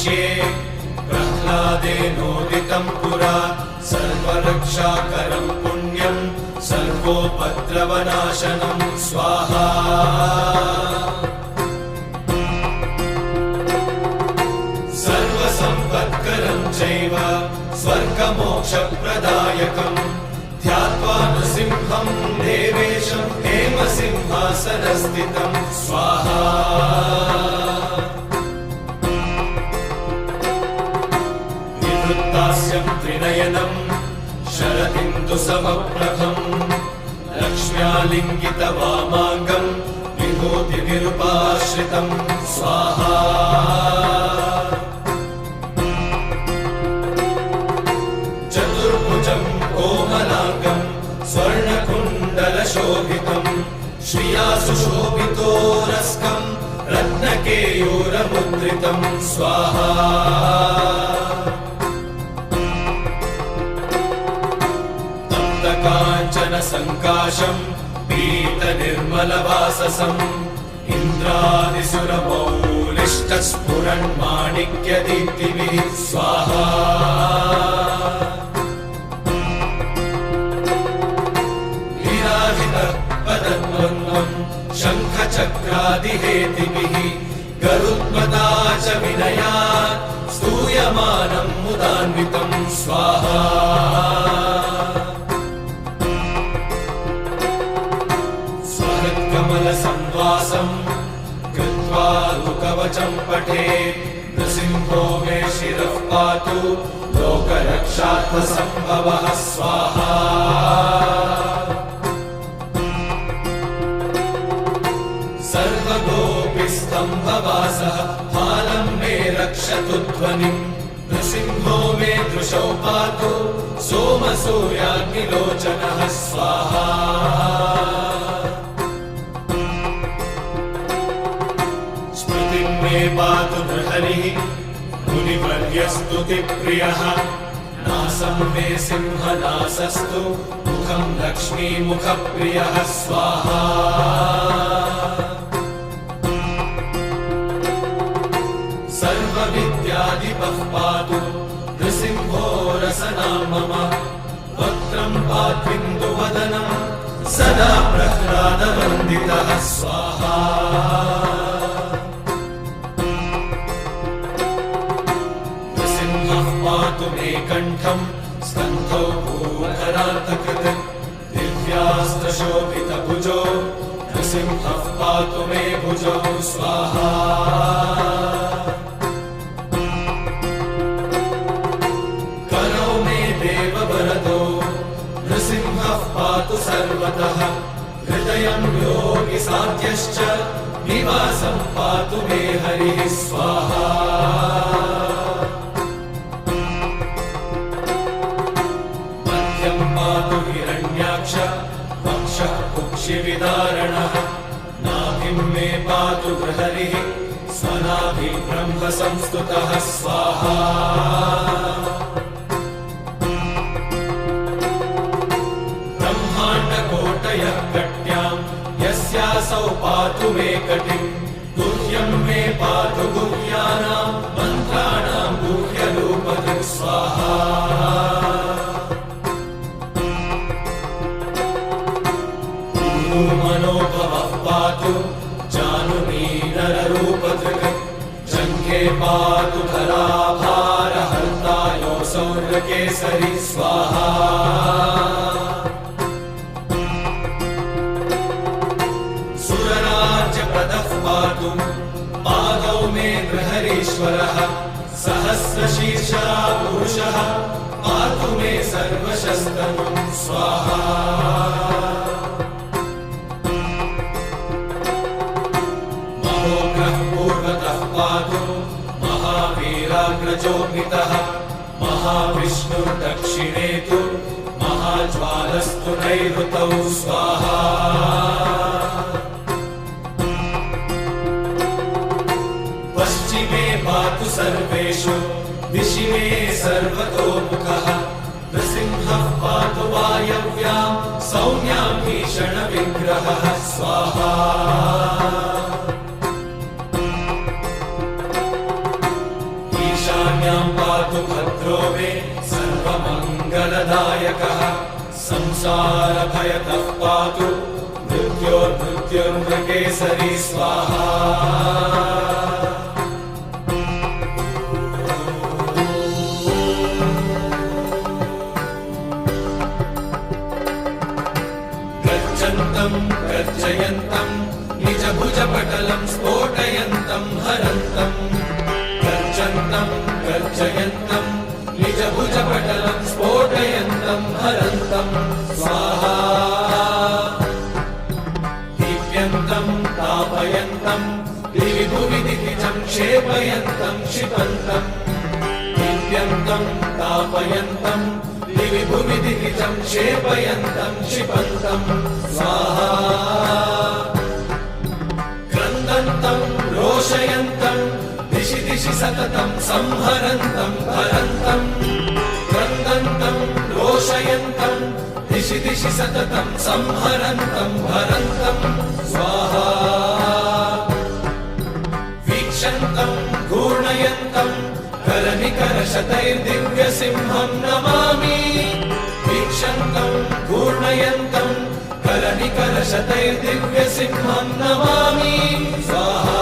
वक्ष्ये प्रह्लादेनोदितं पुरा सर्वरक्षाकरं पुण्यं सर्वोपद्रवनाशनं स्वाहा सर्वसम्पत्करं चैव स्वर्गमोक्षप्रदायकं ध्यात्वा नृसिंहं देवेशं हेमसिंहासनस्थितं स्वाहा निवृत्तास्यं त्रिनयनं शरदिन्दुसमप्रभं लक्ष्म्यालिङ्गितवामाङ्गं विभूतिनिरुपाश्रितं स्वाहा चतुर्भुजं कोमलाङ्गं स्वर्णकुण्डलशोभितं श्रिया सुशोभितोरस्कं रत्नकेयूरमुद्रितं स्वाहा काञ्चनसङ्काशं पीतनिर्मलवाससम् इन्द्रादिसुरमौलिष्टस्फुरन्माणिक्यदीप्तिभिः स्वाहा लीलाहितपदद्वन्द्वं शङ्खचक्रादिहेतिभिः गरुत्मता च विनयात् स्तूयमानं मुदान्वितं स्वाहा कमलसंवासं कृत्वा लुकवचं पठेत् नृसिंहो मे शिरः पातु लोकरक्षार्थसम्भवः स्वाहा सर्वगोपिस्तम्भवासः फालं मे रक्षतु ध्वनिं नृसिंहो मे दृशौ पातु सोमसूर्याग्निलोचनः स्वाहा मे पातु नृहरिः मुनिवर्यस्तुतिप्रियः नासं मे सिंहनासस्तु मुखं लक्ष्मीमुखप्रियः स्वाहा सर्वविद्याधिपः पातु नृसिंहो रसना मम वक्त्रं पात्विन्दुवदनं सदा प्रह्लादवन्दितः स्वाहा पातु मे कण्ठं स्कन्धौ भूधरान्तकृत् दिव्यास्त्रशोभितभुजो नृसिंहः पातु मे भुजौ स्वाहा करौ मे देववरदो नृसिंहः पातु सर्वतः हृदयं योगिसाध्यश्च निवासं पातु मे हरिः स्वाहा पातु हिरण्याक्ष वक्षः कुक्षिविदारणः नाभिं मे पातु बृहरिः स्वनाभिब्रह्मसंस्तुतः स्वाहा ब्रह्माण्डकोटयः कट्यां यस्यासौ पातु मे कटिं गुह्यं मे पातु गुह्यानां मन्त्राणां गुह्यरूपदृक् स्वाहा मनोभवः पातु जानुनीनररूपधृक् जङ्घे पातु धराभारहर्ता योऽसौर्यकेसरी स्वाहा सुरराज्यप्रदः पातु पादौ मे बृहरीश्वरः सहस्रशीर्षा पुरुषः पातु मे सर्वशस्तनुं स्वाहा पूर्वतः पातु महावीराग्रजोभितः महाविष्णुर्दक्षिणे तु महाज्वालस्तु नैऋतौ स्वाहा पश्चिमे पातु सर्वेषु दिशि मे सर्वतोमुखः नृसिंहः पातु वायव्यां सौम्यां भीषणविग्रहः स्वाहा संहारभयतः पातु मृत्योर्मृत्युर्मृगेसरी स्वाहा। गर्जन्तम् गर्जयन्तम् निजभुजपटलम् स्फोटयन्तम् हरन्तम्। गर्जन्तम् गर्जयन्तम् निजभुजपटलम् स्फोटयन्तम् हरन्तम् स्वाहा। दीप्यन्तम् तापयन्तम् दिवि भुवि दितिजम् क्षेपयन्तम् क्षिपन्तम्। दीप्यन्तम् तापयन्तम् दिवि भुवि दितिजम् क्षेपयन्तम् क्षिपन्तम् स्वाहा। क्रन्दन्तम् रोषयन्तम् दिशि दिशि सततम् संहरन्तम् हरन्तम्। क्रन्दन्तम् रोषयन्तम् दिशि दिशि सततम् संहरन्तम् हरन्तम् स्वाहा। वीक्षन्तम् घूर्णयन्तम् करनिकरशतैर्दिव्यसिंहम् नमामि। वीक्षन्तम् घूर्णयन्तम् करनिकरशतैर्दिव्यसिंहम् नमामि स्वाहा।